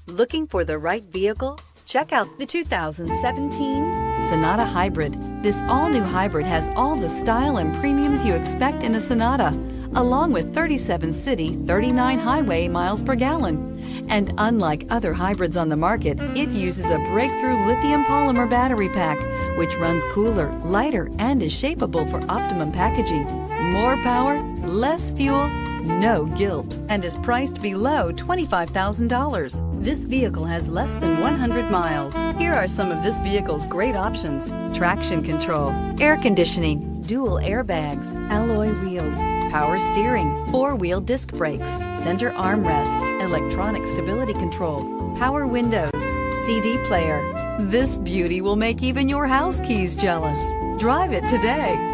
Looking for the right vehicle? Check out the 2017 Sonata Hybrid. This all-new hybrid has all the style and premiums you expect in a Sonata, along with 37 city, 39 highway miles per gallon. And unlike other hybrids on the market, it uses a breakthrough lithium polymer battery pack, which runs cooler, lighter, and is shapeable for optimum packaging. More power, less fuel, no guilt, and is priced below $25,000. This vehicle has less than 100 miles. Here are some of this vehicle's great options: traction control, air conditioning, dual airbags, alloy wheels, power steering, four-wheel disc brakes, center armrest, electronic stability control, power windows, CD player. This beauty will make even your house keys jealous. Drive it today.